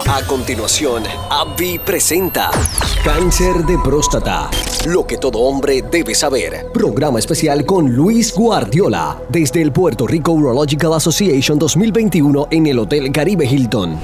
A continuación, Abby presenta Cáncer de próstata, lo que todo hombre debe saber. Programa especial con Luis Guardiola, desde el Puerto Rico Urological Association 2021 en el Hotel Caribe Hilton.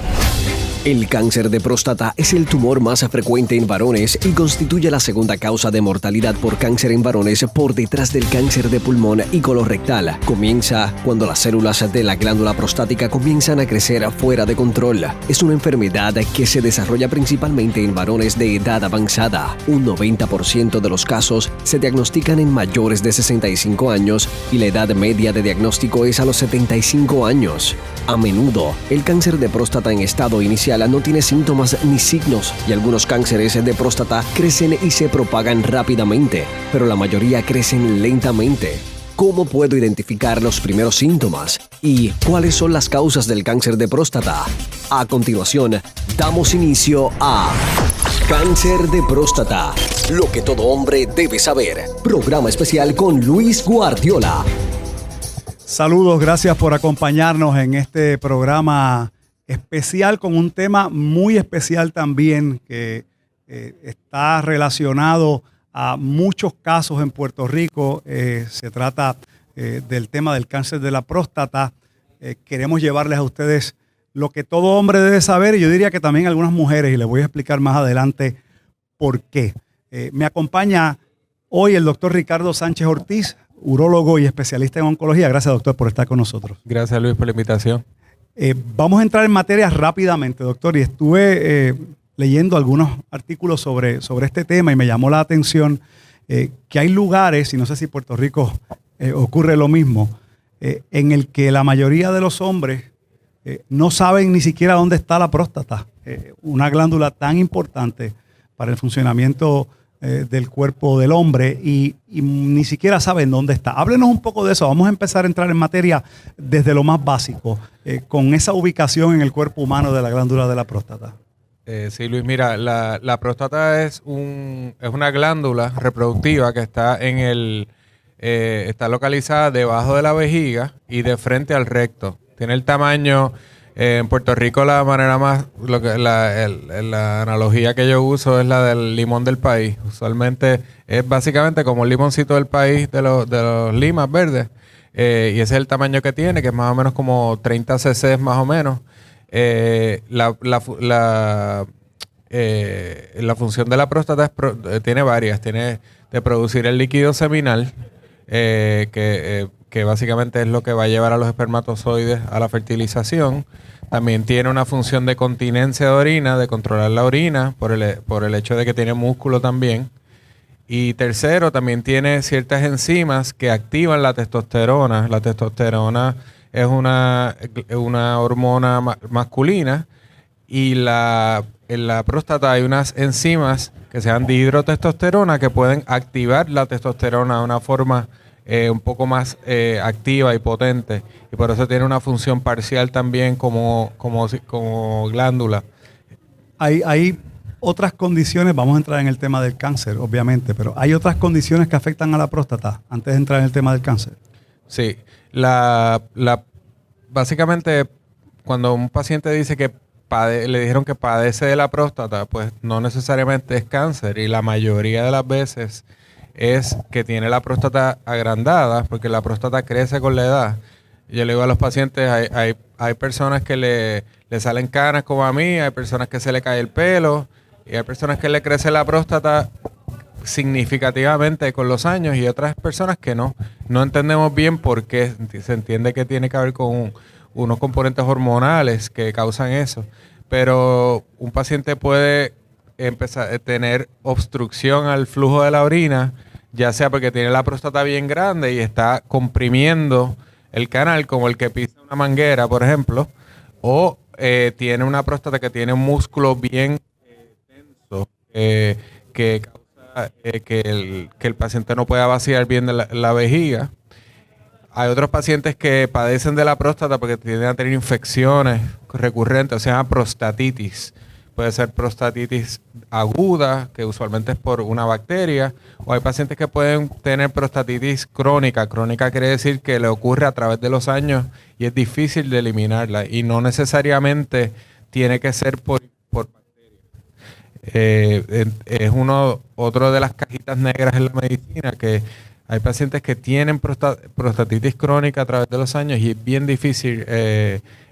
El cáncer de próstata es el tumor más frecuente en varones y constituye la segunda causa de mortalidad por cáncer en varones por detrás del cáncer de pulmón y colorectal. Comienza cuando las células de la glándula prostática comienzan a crecer fuera de control. Es una enfermedad que se desarrolla principalmente en varones de edad avanzada. Un 90% de los casos se diagnostican en mayores de 65 años y la edad media de diagnóstico es a los 75 años. A menudo, el cáncer de próstata en estado inicial no tiene síntomas ni signos y algunos cánceres de próstata crecen y se propagan rápidamente, pero la mayoría crecen lentamente. ¿Cómo puedo identificar los primeros síntomas? ¿Y cuáles son las causas del cáncer de próstata? A continuación, damos inicio a Cáncer de próstata, lo que todo hombre debe saber. Programa especial con Luis Guardiola. Saludos, gracias por acompañarnos en este programa especial con un tema muy especial también que está relacionado a muchos casos en Puerto Rico. Se trata del tema del cáncer de la próstata. Queremos llevarles a ustedes lo que todo hombre debe saber y yo diría que también algunas mujeres, y les voy a explicar más adelante por qué. Me acompaña hoy el doctor Ricardo Sánchez Ortiz, urólogo y especialista en oncología. Gracias, doctor, por estar con nosotros. Gracias, Luis, por la invitación. Vamos a entrar en materia rápidamente, doctor, y estuve leyendo algunos artículos sobre este tema y me llamó la atención que hay lugares, y no sé si en Puerto Rico ocurre lo mismo, en el que la mayoría de los hombres no saben ni siquiera dónde está la próstata, una glándula tan importante para el funcionamiento del cuerpo del hombre y ni siquiera saben dónde está. Háblenos un poco de eso. Vamos a empezar a entrar en materia desde lo más básico, con esa ubicación en el cuerpo humano de la glándula de la próstata. Sí, Luis, mira, la próstata es una glándula reproductiva que está está localizada debajo de la vejiga y de frente al recto. Tiene el tamaño. En Puerto Rico la manera más, la analogía que yo uso es la del limón del país. Usualmente es básicamente como el limoncito del país de los limas verdes. Y ese es el tamaño que tiene, que es más o menos como 30 cc más o menos. La función de la próstata tiene varias. Tiene de producir el líquido seminal, que básicamente es lo que va a llevar a los espermatozoides a la fertilización. También tiene una función de continencia de orina, de controlar la orina, por el hecho de que tiene músculo también. Y tercero, también tiene ciertas enzimas que activan la testosterona. La testosterona es una hormona masculina y en la próstata hay unas enzimas que se llaman dihidrotestosterona que pueden activar la testosterona de una forma un poco más activa y potente, y por eso tiene una función parcial también como glándula. Hay otras condiciones, vamos a entrar en el tema del cáncer, obviamente, pero hay otras condiciones que afectan a la próstata antes de entrar en el tema del cáncer. Sí, básicamente cuando un paciente dice que le dijeron que padece de la próstata, pues no necesariamente es cáncer, y la mayoría de las veces es que tiene la próstata agrandada, porque la próstata crece con la edad. Yo le digo a los pacientes, hay personas que le salen canas como a mí, hay personas que se le cae el pelo, y hay personas que le crece la próstata significativamente con los años, y otras personas que no. No entendemos bien por qué. Se entiende que tiene que ver con unos componentes hormonales que causan eso. Pero un paciente puede empezar a tener obstrucción al flujo de la orina, ya sea porque tiene la próstata bien grande y está comprimiendo el canal, como el que pisa una manguera, por ejemplo, o tiene una próstata que tiene un músculo bien tenso, que causa que el paciente no pueda vaciar bien la vejiga. Hay otros pacientes que padecen de la próstata porque tienden a tener infecciones recurrentes, o sea, prostatitis. Puede ser prostatitis aguda, que usualmente es por una bacteria, o hay pacientes que pueden tener prostatitis crónica. Crónica quiere decir que le ocurre a través de los años y es difícil de eliminarla, y no necesariamente tiene que ser por bacterias. Es otro de las cajitas negras en la medicina, que hay pacientes que tienen prostatitis crónica a través de los años y es bien difícil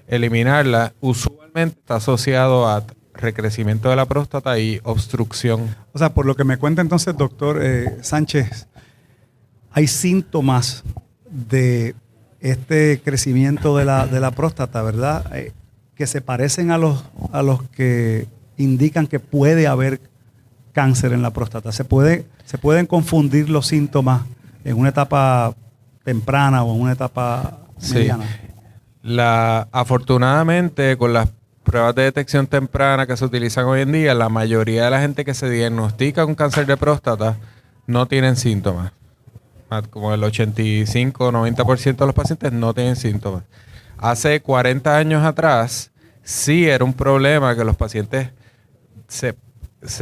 eliminarla. Usualmente está asociado a recrecimiento de la próstata y obstrucción. O sea, por lo que me cuenta entonces, doctor Sánchez, hay síntomas de este crecimiento de la próstata, ¿verdad? Que se parecen a los que indican que puede haber cáncer en la próstata. Se pueden confundir los síntomas en una etapa temprana o en una etapa mediana. Afortunadamente, con las pruebas de detección temprana que se utilizan hoy en día, la mayoría de la gente que se diagnostica un cáncer de próstata no tienen síntomas. Como el 85-90% de los pacientes no tienen síntomas. Hace 40 años atrás, sí era un problema que los pacientes se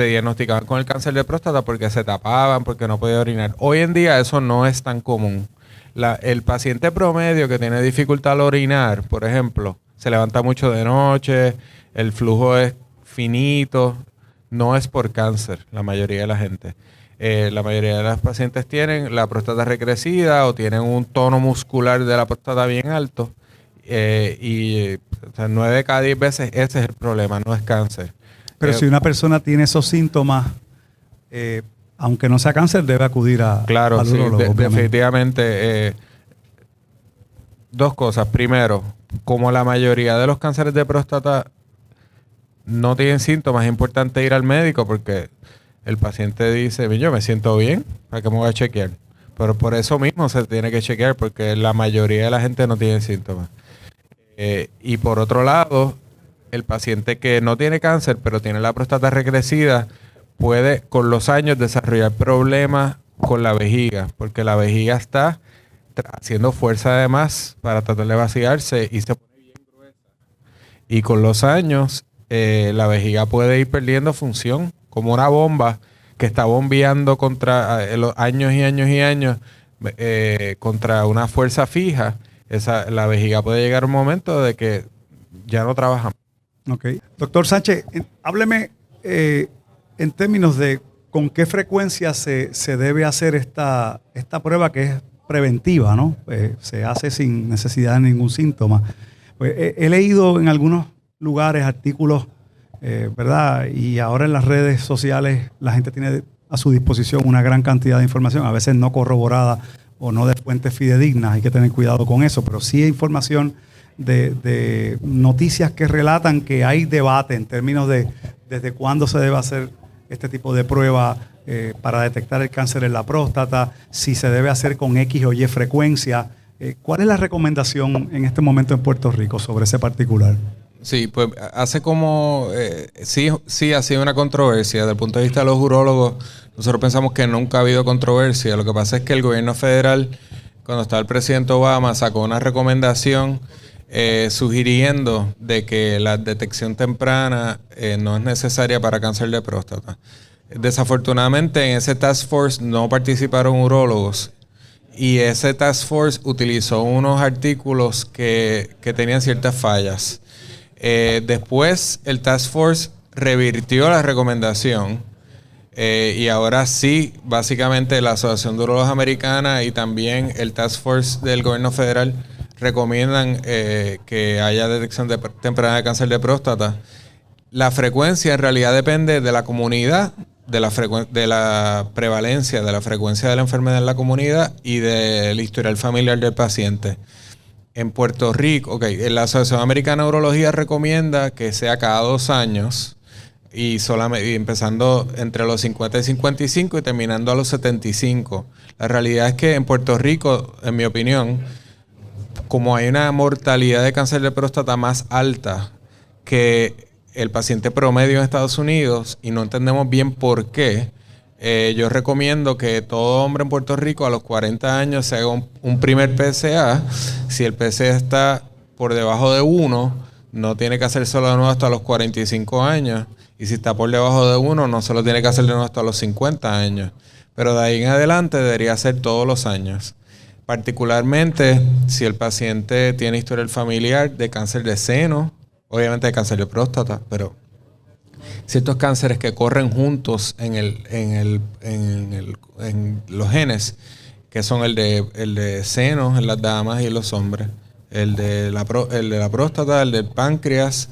diagnosticaban con el cáncer de próstata porque se tapaban, porque no podían orinar. Hoy en día eso no es tan común. El paciente promedio que tiene dificultad al orinar, por ejemplo, se levanta mucho de noche, el flujo es finito, no es por cáncer, la mayoría de la gente. La mayoría de los pacientes tienen la próstata recrecida o tienen un tono muscular de la próstata bien alto. O sea, 9 de cada 10 veces ese es el problema, no es cáncer. Pero si una persona tiene esos síntomas, aunque no sea cáncer, debe acudir al urólogo. Definitivamente. Dos cosas. Primero, como la mayoría de los cánceres de próstata no tienen síntomas, es importante ir al médico porque el paciente dice, yo me siento bien, ¿para qué me voy a chequear? Pero por eso mismo se tiene que chequear, porque la mayoría de la gente no tiene síntomas. Y por otro lado, el paciente que no tiene cáncer, pero tiene la próstata recrecida, puede con los años desarrollar problemas con la vejiga, porque la vejiga está haciendo fuerza de más para tratar de vaciarse y se pone bien gruesa. Y con los años, la vejiga puede ir perdiendo función, como una bomba que está bombeando contra los años y años y años contra una fuerza fija. La vejiga puede llegar a un momento de que ya no trabaja. Ok. Doctor Sánchez, hábleme en términos de con qué frecuencia se debe hacer esta prueba que es preventiva, ¿no? Se hace sin necesidad de ningún síntoma. Pues, he leído en algunos lugares artículos, ¿verdad? Y ahora en las redes sociales la gente tiene a su disposición una gran cantidad de información, a veces no corroborada o no de fuentes fidedignas, hay que tener cuidado con eso, pero sí hay información de noticias que relatan que hay debate en términos de desde cuándo se debe hacer este tipo de prueba para detectar el cáncer en la próstata, si se debe hacer con X o Y frecuencia. ¿Cuál es la recomendación en este momento en Puerto Rico sobre ese particular? Sí, pues hace como, sí ha sido una controversia. Desde el punto de vista de los urólogos, nosotros pensamos que nunca ha habido controversia. Lo que pasa es que el gobierno federal, cuando estaba el presidente Obama, sacó una recomendación sugiriendo de que la detección temprana no es necesaria para cáncer de próstata. Desafortunadamente en ese task force no participaron urólogos y ese task force utilizó unos artículos que tenían ciertas fallas. Después el task force revirtió la recomendación y ahora sí, básicamente la Asociación de Urología Americana y también el task force del gobierno federal recomiendan que haya detección temprana de cáncer de próstata. La frecuencia en realidad depende de la comunidad, de la prevalencia, de la frecuencia de la enfermedad en la comunidad y del historial familiar del paciente. En Puerto Rico, la Asociación Americana de Urología recomienda que sea cada 2 años y empezando entre los 50 y 55 y terminando a los 75. La realidad es que en Puerto Rico, en mi opinión, como hay una mortalidad de cáncer de próstata más alta que el paciente promedio en Estados Unidos y no entendemos bien por qué, yo recomiendo que todo hombre en Puerto Rico a los 40 años se haga un primer PSA. Si el PSA está por debajo de 1, no tiene que hacérselo de nuevo hasta los 45 años. Y si está por debajo de 1, no se lo tiene que hacer de nuevo hasta los 50 años. Pero de ahí en adelante debería ser todos los años. Particularmente si el paciente tiene historial familiar de cáncer de seno obviamente hay cáncer de próstata, pero ciertos cánceres que corren juntos en los genes, que son el de senos en las damas y en los hombres, el de la próstata, el del páncreas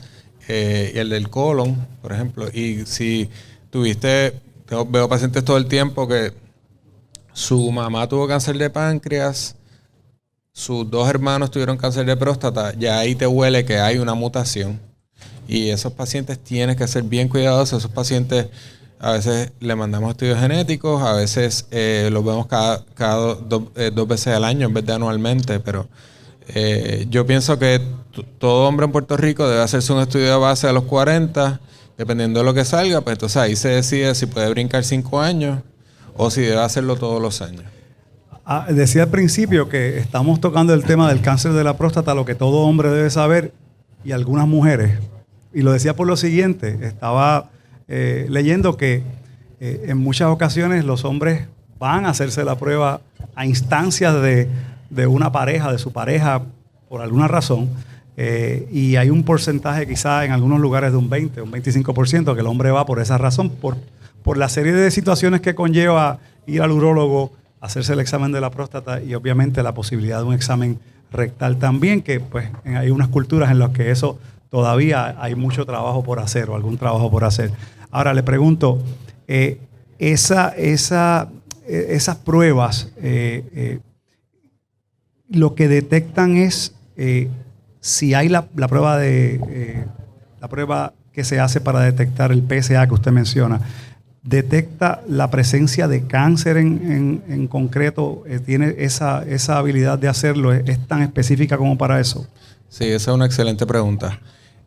y el del colon, por ejemplo. Y si veo pacientes todo el tiempo que su mamá tuvo cáncer de páncreas, sus 2 hermanos tuvieron cáncer de próstata, ya ahí te huele que hay una mutación. Y esos pacientes tienes que ser bien cuidadosos. Esos pacientes a veces le mandamos estudios genéticos, a veces los vemos cada 2 veces al año en vez de anualmente. Pero yo pienso que todo hombre en Puerto Rico debe hacerse un estudio de base a los 40, dependiendo de lo que salga. Pues entonces ahí se decide si puede brincar 5 años o si debe hacerlo todos los años. Decía al principio que estamos tocando el tema del cáncer de la próstata, lo que todo hombre debe saber y algunas mujeres. Y lo decía por lo siguiente, estaba leyendo que en muchas ocasiones los hombres van a hacerse la prueba a instancias de una pareja, de su pareja, por alguna razón, y hay un porcentaje quizá en algunos lugares de un 20, un 25% que el hombre va por esa razón, por la serie de situaciones que conlleva ir al urólogo, hacerse el examen de la próstata y obviamente la posibilidad de un examen rectal también, que pues hay unas culturas en las que eso todavía hay mucho trabajo por hacer o algún trabajo por hacer. Ahora le pregunto, esas pruebas lo que detectan es si hay la prueba la prueba que se hace para detectar el PSA que usted menciona, detecta la presencia de cáncer en concreto, tiene esa habilidad de hacerlo, es tan específica como para eso. Sí, esa es una excelente pregunta.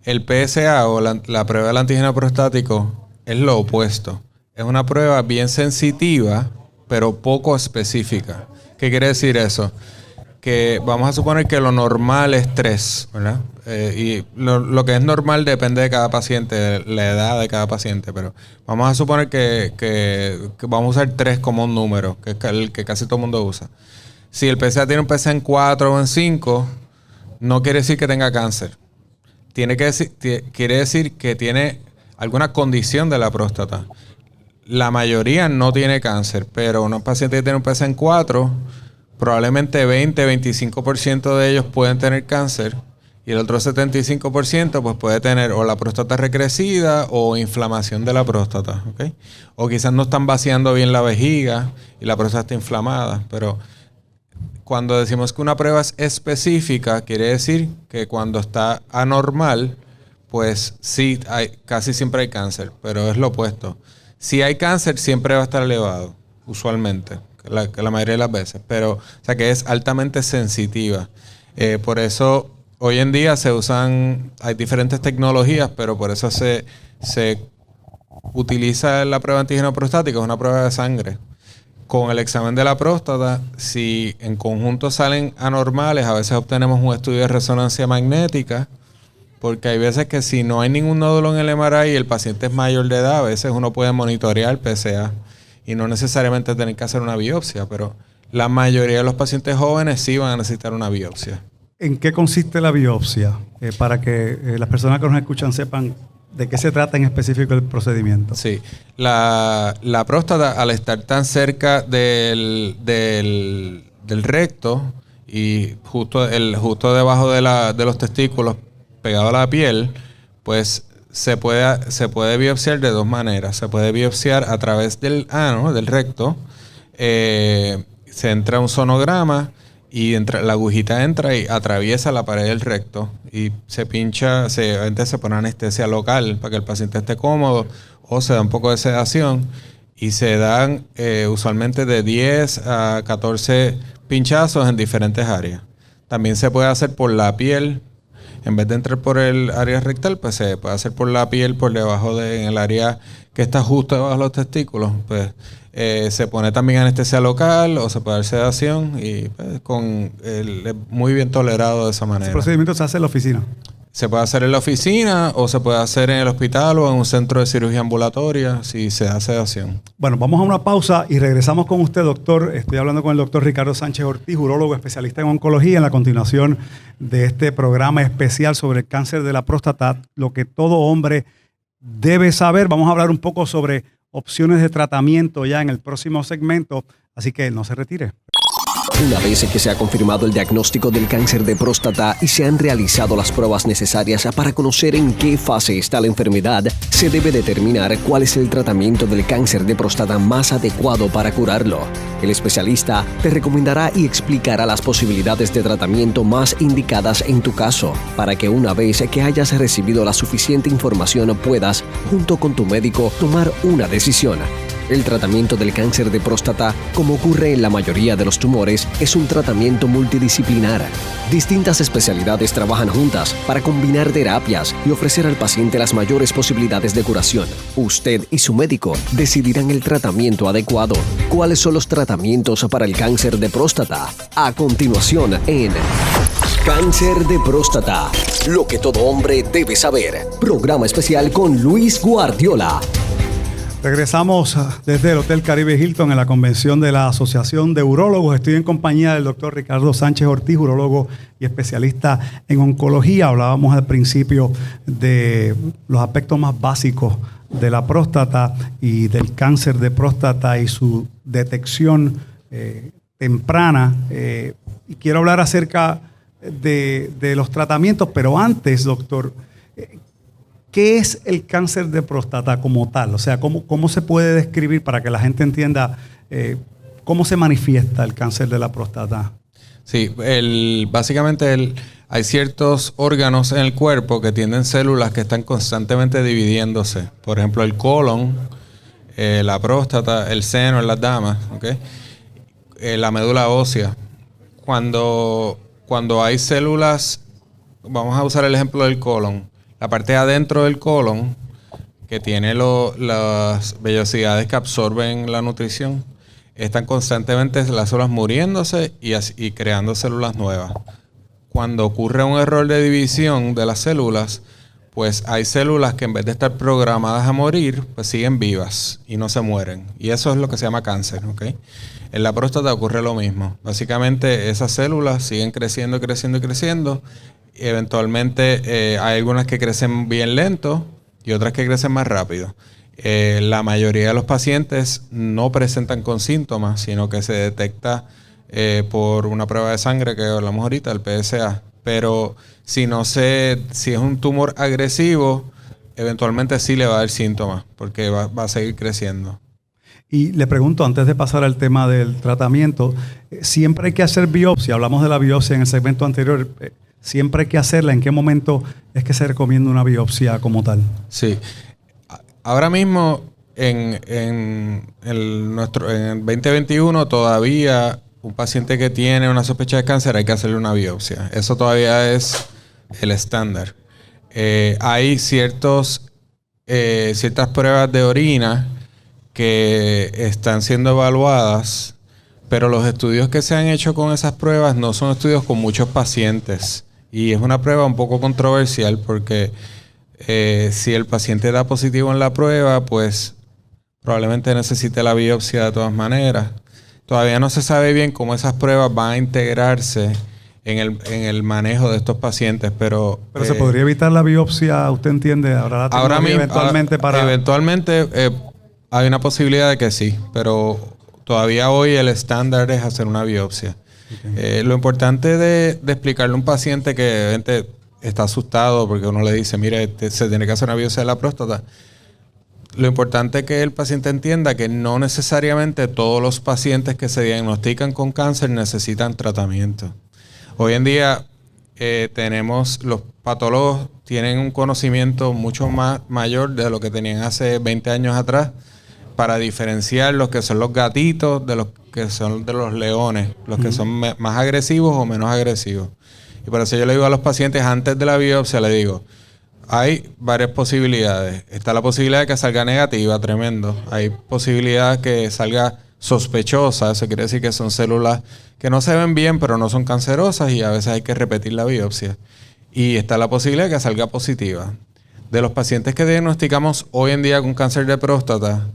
El PSA o la prueba del antígeno prostático es lo opuesto. Es una prueba bien sensitiva, pero poco específica. ¿Qué quiere decir eso? Que vamos a suponer que lo normal es 3, ¿verdad? Y lo que es normal depende de cada paciente, la edad de cada paciente, pero vamos a suponer que vamos a usar 3 como un número, que es el que casi todo el mundo usa. Si el PSA tiene un PSA en 4 o en 5, no quiere decir que tenga cáncer. Quiere decir que tiene alguna condición de la próstata. La mayoría no tiene cáncer, pero unos pacientes que tienen un PSA en 4, probablemente 20-25% de ellos pueden tener cáncer y el otro 75% pues puede tener o la próstata recrecida o inflamación de la próstata, ¿okay? O quizás no están vaciando bien la vejiga y la próstata está inflamada, pero cuando decimos que una prueba es específica, quiere decir que cuando está anormal, pues sí, casi siempre hay cáncer, pero es lo opuesto. Si hay cáncer, siempre va a estar elevado, usualmente, la mayoría de las veces, pero o sea que es altamente sensitiva. Por eso hoy en día hay diferentes tecnologías, pero por eso se utiliza la prueba antígeno prostático, es una prueba de sangre. Con el examen de la próstata, si en conjunto salen anormales, a veces obtenemos un estudio de resonancia magnética, porque hay veces que si no hay ningún nódulo en el MRI y el paciente es mayor de edad, a veces uno puede monitorear PSA y no necesariamente tener que hacer una biopsia, pero la mayoría de los pacientes jóvenes sí van a necesitar una biopsia. ¿En qué consiste la biopsia? Para que las personas que nos escuchan sepan ¿de qué se trata en específico el procedimiento? Sí, la próstata al estar tan cerca del recto y justo debajo de los testículos, pegado a la piel, pues se puede biopsiar de 2 maneras. Se puede biopsiar a través del ano, del recto, se entra un sonograma y la agujita entra y atraviesa la pared del recto y se pincha, antes se pone anestesia local para que el paciente esté cómodo o se da un poco de sedación y se dan usualmente de 10 a 14 pinchazos en diferentes áreas. También se puede hacer por la piel, en vez de entrar por el área rectal, pues se puede hacer por la piel, por debajo en el área que está justo debajo de los testículos, pues se pone también anestesia local o se puede dar sedación y pues, es muy bien tolerado de esa manera. ¿Ese procedimiento se hace en la oficina? Se puede hacer en la oficina o se puede hacer en el hospital o en un centro de cirugía ambulatoria si se da sedación. Bueno, vamos a una pausa y regresamos con usted, doctor. Estoy hablando con el doctor Ricardo Sánchez Ortiz, urólogo especialista en oncología, en la continuación de este programa especial sobre el cáncer de la próstata, lo que todo hombre debe saber. Vamos a hablar un poco sobre opciones de tratamiento ya en el próximo segmento, así que no se retire. Una vez que se ha confirmado el diagnóstico del cáncer de próstata y se han realizado las pruebas necesarias para conocer en qué fase está la enfermedad, se debe determinar cuál es el tratamiento del cáncer de próstata más adecuado para curarlo. El especialista te recomendará y explicará las posibilidades de tratamiento más indicadas en tu caso, para que una vez que hayas recibido la suficiente información puedas, junto con tu médico, tomar una decisión. El tratamiento del cáncer de próstata, como ocurre en la mayoría de los tumores, es un tratamiento multidisciplinar. Distintas especialidades trabajan juntas para combinar terapias y ofrecer al paciente las mayores posibilidades de curación. Usted y su médico decidirán el tratamiento adecuado. ¿Cuáles son los tratamientos para el cáncer de próstata? A continuación en Cáncer de próstata, lo que todo hombre debe saber. Programa especial con Luis Guardiola. Regresamos desde el Hotel Caribe Hilton en la convención de la Asociación de Urólogos. Estoy en compañía del doctor Ricardo Sánchez Ortiz, urólogo y especialista en oncología. Hablábamos al principio de los aspectos más básicos de la próstata y del cáncer de próstata y su detección temprana. Y quiero hablar acerca de los tratamientos, pero antes, doctor, ¿qué es el cáncer de próstata como tal? O sea, ¿cómo se puede describir para que la gente entienda cómo se manifiesta el cáncer de la próstata? Sí, básicamente hay ciertos órganos en el cuerpo que tienen células que están constantemente dividiéndose. Por ejemplo, el colon, la próstata, el seno en las damas, ¿okay? La médula ósea. Cuando hay células, vamos a usar el ejemplo del colon. La parte de adentro del colon, que tiene las vellosidades que absorben la nutrición, están constantemente las células muriéndose y creando células nuevas. Cuando ocurre un error de división de las células, pues hay células que en vez de estar programadas a morir, pues siguen vivas y no se mueren. Y eso es lo que se llama cáncer, ¿ok? En la próstata ocurre lo mismo. Básicamente esas células siguen creciendo, creciendo y creciendo. Eventualmente hay algunas que crecen bien lento y otras que crecen más rápido. La mayoría de los pacientes no presentan con síntomas, sino que se detecta por una prueba de sangre que hablamos ahorita, el PSA. Pero si es un tumor agresivo, eventualmente sí le va a dar síntomas, porque va a seguir creciendo. Y le pregunto, antes de pasar al tema del tratamiento, siempre hay que hacer biopsia. Hablamos de la biopsia en el segmento anterior. ¿Siempre hay que hacerla? ¿En qué momento es que se recomienda una biopsia como tal? Sí. Ahora mismo, en el 2021, todavía un paciente que tiene una sospecha de cáncer hay que hacerle una biopsia. Eso todavía es el estándar. Hay ciertas pruebas de orina que están siendo evaluadas, pero los estudios que se han hecho con esas pruebas no son estudios con muchos pacientes. Y es una prueba un poco controversial porque si el paciente da positivo en la prueba, pues probablemente necesite la biopsia de todas maneras. Todavía no se sabe bien cómo esas pruebas van a integrarse en el manejo de estos pacientes, pero ¿se podría evitar la biopsia, usted entiende? Ahora mismo, eventualmente hay una posibilidad de que sí, pero todavía hoy el estándar es hacer una biopsia. Okay. Lo importante de explicarle a un paciente que obviamente está asustado porque uno le dice, mire, se tiene que hacer una biopsia de la próstata. Lo importante es que el paciente entienda que no necesariamente todos los pacientes que se diagnostican con cáncer necesitan tratamiento. Hoy en día los patólogos tienen un conocimiento mucho más mayor de lo que tenían hace 20 años atrás para diferenciar los que son los gatitos de los que son de los leones, los que son más agresivos o menos agresivos. Y por eso yo le digo a los pacientes antes de la biopsia, le digo, hay varias posibilidades. Está la posibilidad de que salga negativa, tremendo. Hay posibilidad que salga sospechosa, eso quiere decir que son células que no se ven bien, pero no son cancerosas y a veces hay que repetir la biopsia. y está la posibilidad de que salga positiva. De los pacientes que diagnosticamos hoy en día con cáncer de próstata,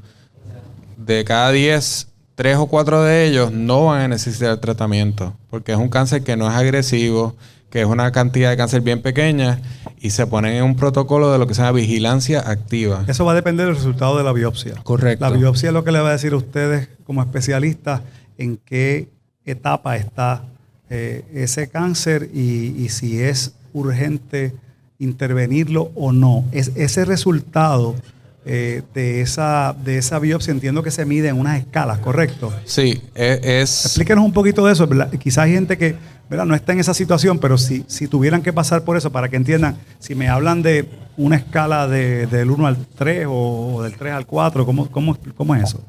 de cada 10, 3 o 4 de ellos no van a necesitar tratamiento, porque es un cáncer que no es agresivo, que es una cantidad de cáncer bien pequeña y se ponen en un protocolo de lo que se llama vigilancia activa. Eso va a depender del resultado de la biopsia. Correcto. La biopsia es lo que le va a decir a ustedes como especialistas en qué etapa está ese cáncer y si es urgente intervenirlo o no. Ese resultado de esa biopsia entiendo que se mide en unas escalas, ¿correcto? Sí, Explíquenos un poquito de eso, ¿verdad? Quizás hay gente que, ¿verdad?, no está en esa situación, pero si tuvieran que pasar por eso para que entiendan, si me hablan de una escala del 1 al 3 o del 3 al 4, ¿cómo es eso?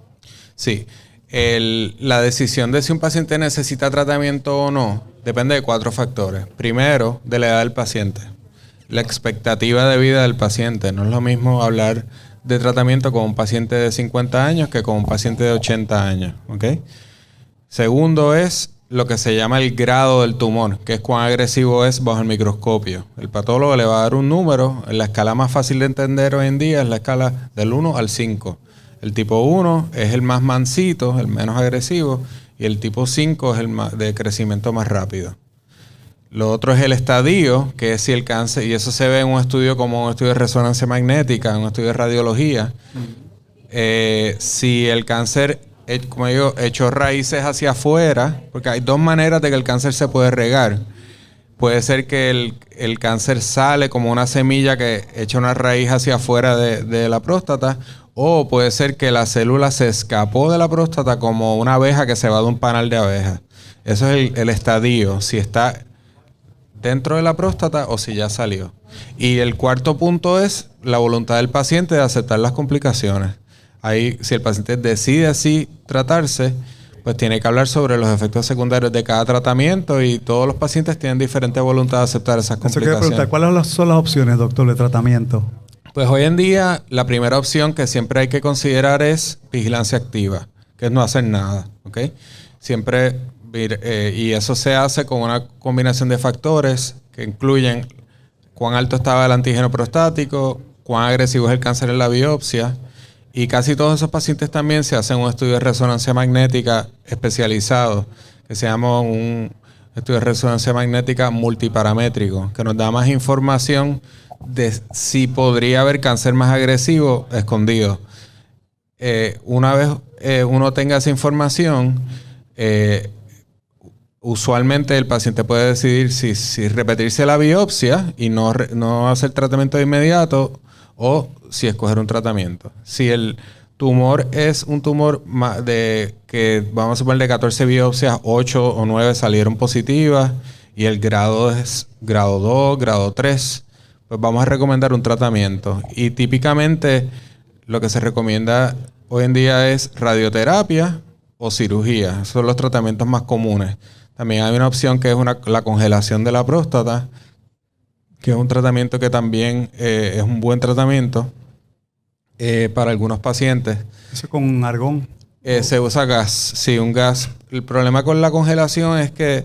Sí. La decisión de si un paciente necesita tratamiento o no depende de 4 factores. Primero, de la edad del paciente. La expectativa de vida del paciente. No es lo mismo hablar de tratamiento con un paciente de 50 años que con un paciente de 80 años. ¿Okay? Segundo es lo que se llama el grado del tumor, que es cuán agresivo es bajo el microscopio. El patólogo le va a dar un número. La escala más fácil de entender hoy en día es la escala del 1 al 5. El tipo 1 es el más mansito, el menos agresivo, y el tipo 5 es el de crecimiento más rápido. Lo otro es el estadio, que es si el cáncer, y eso se ve en un estudio como un estudio de resonancia magnética, en un estudio de radiología. Si el cáncer, como digo, echó raíces hacia afuera, porque hay 2 maneras de que el cáncer se puede regar. Puede ser que el cáncer sale como una semilla que echa una raíz hacia afuera de la próstata, o puede ser que la célula se escapó de la próstata como una abeja que se va de un panal de abejas. Eso es el estadio, si está dentro de la próstata o si ya salió. Y el cuarto punto es la voluntad del paciente de aceptar las complicaciones. Ahí, si el paciente decide así tratarse, pues tiene que hablar sobre los efectos secundarios de cada tratamiento y todos los pacientes tienen diferente voluntad de aceptar esas complicaciones. Eso quiero preguntar, ¿cuáles son las opciones, doctor, de tratamiento? Pues hoy en día la primera opción que siempre hay que considerar es vigilancia activa, que es no hacer nada, ¿ok? Siempre, y eso se hace con una combinación de factores que incluyen cuán alto estaba el antígeno prostático, cuán agresivo es el cáncer en la biopsia, y casi todos esos pacientes también se hacen un estudio de resonancia magnética especializado, que se llama un estudio de resonancia magnética multiparamétrico, que nos da más información de si podría haber cáncer más agresivo escondido. Una vez uno tenga esa información, usualmente el paciente puede decidir si repetirse la biopsia y no hacer tratamiento de inmediato o si escoger un tratamiento. Si el tumor es un tumor que vamos a suponer de 14 biopsias, 8 o 9 salieron positivas y el grado es grado 2, grado 3, pues vamos a recomendar un tratamiento. Y típicamente lo que se recomienda hoy en día es radioterapia o cirugía. Esos son los tratamientos más comunes. También hay una opción que es la congelación de la próstata, que es un tratamiento que también es un buen tratamiento para algunos pacientes. ¿Eso con argón? Se usa gas, sí, un gas. El problema con la congelación es que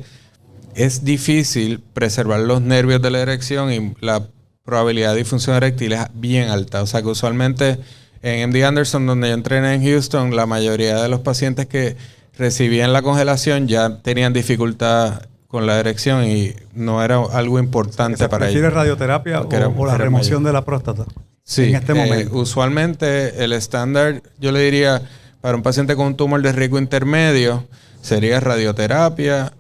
es difícil preservar los nervios de la erección y la probabilidad de disfunción eréctil es bien alta. O sea que usualmente en MD Anderson, donde yo entrené en Houston, la mayoría de los pacientes que recibían la congelación ya tenían dificultad con la erección y no era algo importante para ellos. ¿Prefiere radioterapia o la remoción de la próstata? Sí, en este momento. Usualmente el estándar, yo le diría, para un paciente con un tumor de riesgo intermedio, sería radioterapia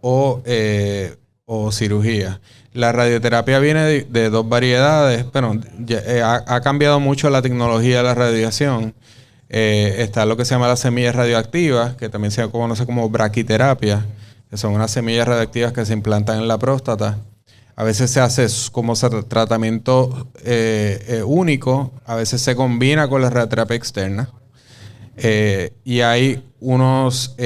o cirugía. La radioterapia viene de 2 variedades. Bueno, ha cambiado mucho la tecnología de la radiación. Está lo que se llama las semillas radioactivas, que también se conoce como braquiterapia, que son unas semillas radioactivas que se implantan en la próstata. A veces se hace como tratamiento único, a veces se combina con la radioterapia externa. Y hay unos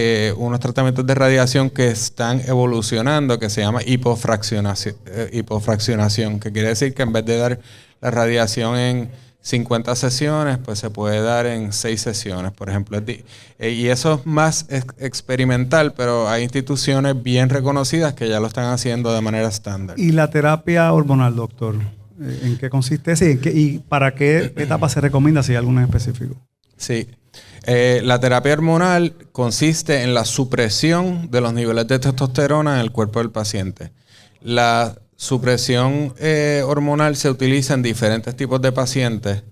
tratamientos de radiación que están evolucionando que se llama hipofraccionación, que quiere decir que en vez de dar la radiación en 50 sesiones, pues se puede dar en 6 sesiones, por ejemplo. Y eso es más experimental, pero hay instituciones bien reconocidas que ya lo están haciendo de manera estándar. ¿Y la terapia hormonal, doctor? ¿En qué consiste ese? ¿Y para qué etapa se recomienda, si hay alguna en específico? Sí. La terapia hormonal consiste en la supresión de los niveles de testosterona en el cuerpo del paciente. La supresión hormonal se utiliza en diferentes tipos de pacientes.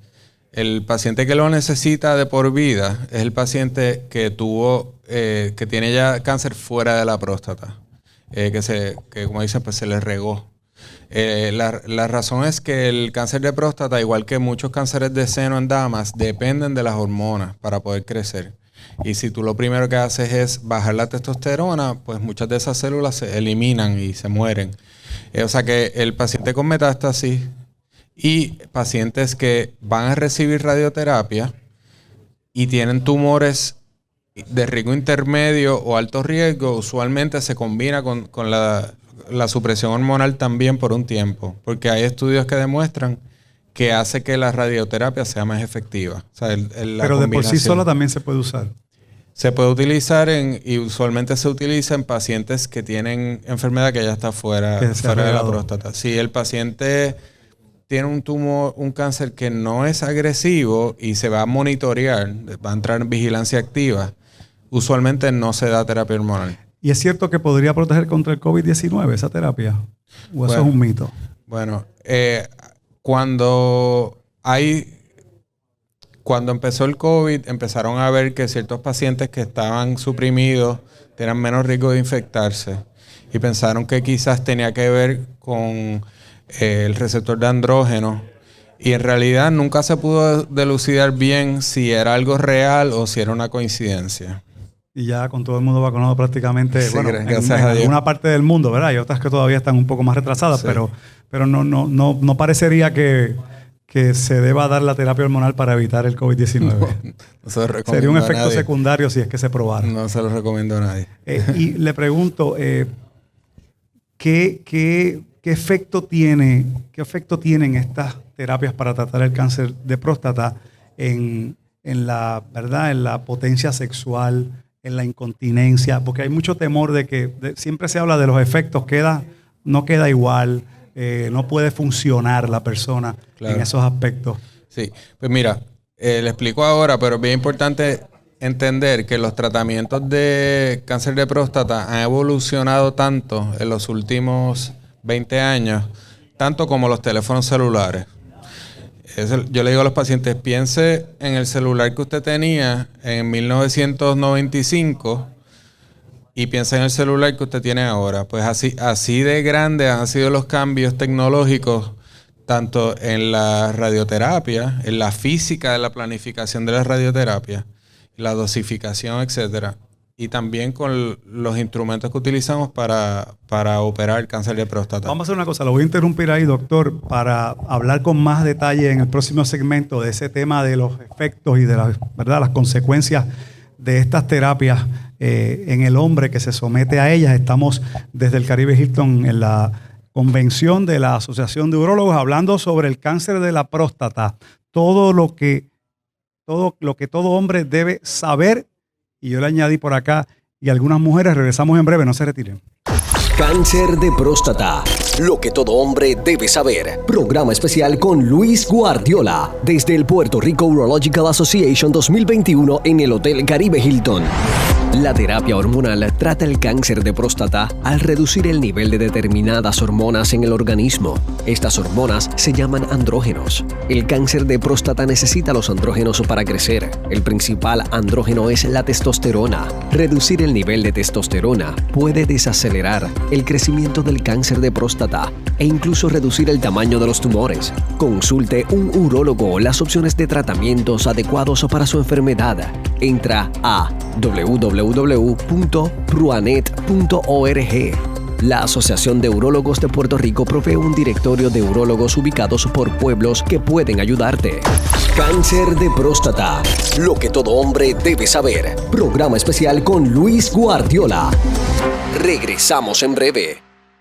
El paciente que lo necesita de por vida es el paciente que tiene ya cáncer fuera de la próstata, que como dicen, pues se le regó. La razón es que el cáncer de próstata, igual que muchos cánceres de seno en damas, dependen de las hormonas para poder crecer. Y si tú lo primero que haces es bajar la testosterona, pues muchas de esas células se eliminan y se mueren. O sea que el paciente con metástasis y pacientes que van a recibir radioterapia y tienen tumores de riesgo intermedio o alto riesgo, usualmente se combina con la supresión hormonal también por un tiempo, porque hay estudios que demuestran que hace que la radioterapia sea más efectiva. O sea, pero de por sí sola también se puede usar. Se puede utilizar y usualmente se utiliza en pacientes que tienen enfermedad que ya está fuera de la próstata. Si el paciente tiene un tumor, un cáncer que no es agresivo y se va a monitorear, va a entrar en vigilancia activa, usualmente no se da terapia hormonal. ¿Y es cierto que podría proteger contra el COVID-19 esa terapia? ¿O eso es un mito? Bueno, cuando empezó el COVID, empezaron a ver que ciertos pacientes que estaban suprimidos tenían menos riesgo de infectarse y pensaron que quizás tenía que ver con el receptor de andrógeno, y en realidad nunca se pudo delucidar bien si era algo real o si era una coincidencia. Y ya con todo el mundo vacunado prácticamente, sí, bueno, en alguna parte del mundo, ¿verdad? Hay otras que todavía están un poco más retrasadas, sí. pero no parecería que se deba dar la terapia hormonal para evitar el COVID-19. No se lo recomiendo. Sería un efecto secundario si es que se probara. No se lo recomiendo a nadie. Y le pregunto, ¿qué efecto tienen estas terapias para tratar el cáncer de próstata en la, ¿verdad?, en la potencia sexual, en la incontinencia? Porque hay mucho temor de que siempre se habla de los efectos, no queda igual, no puede funcionar la persona, claro, en esos aspectos. Sí, pues mira, le explico ahora, pero es bien importante entender que los tratamientos de cáncer de próstata han evolucionado tanto en los últimos 20 años, tanto como los teléfonos celulares. Yo le digo a los pacientes, piense en el celular que usted tenía en 1995 y piense en el celular que usted tiene ahora. Pues así de grandes han sido los cambios tecnológicos, tanto en la radioterapia, en la física de la planificación de la radioterapia, la dosificación, etcétera. Y también con los instrumentos que utilizamos para operar el cáncer de próstata. Vamos a hacer una cosa, lo voy a interrumpir ahí, doctor, para hablar con más detalle en el próximo segmento de ese tema de los efectos y de las consecuencias de estas terapias en el hombre que se somete a ellas. Estamos desde el Caribe Hilton en la convención de la Asociación de Urólogos hablando sobre el cáncer de la próstata, todo lo que todo hombre debe saber. Y yo le añadí por acá, y algunas mujeres. Regresamos en breve, no se retiren. Cáncer de próstata, lo que todo hombre debe saber. Programa especial con Luis Guardiola, desde el Puerto Rico Urological Association 2021 en el Hotel Caribe Hilton. La terapia hormonal trata el cáncer de próstata al reducir el nivel de determinadas hormonas en el organismo. Estas hormonas se llaman andrógenos. El cáncer de próstata necesita los andrógenos para crecer. El principal andrógeno es la testosterona. Reducir el nivel de testosterona puede desacelerar el crecimiento del cáncer de próstata e incluso reducir el tamaño de los tumores. Consulte un urólogo las opciones de tratamientos adecuados para su enfermedad. Entra a www.pruanet.org. La Asociación de Urólogos de Puerto Rico provee un directorio de urólogos ubicados por pueblos que pueden ayudarte. Cáncer de próstata, lo que todo hombre debe saber. Programa especial con Luis Guardiola. Regresamos en breve.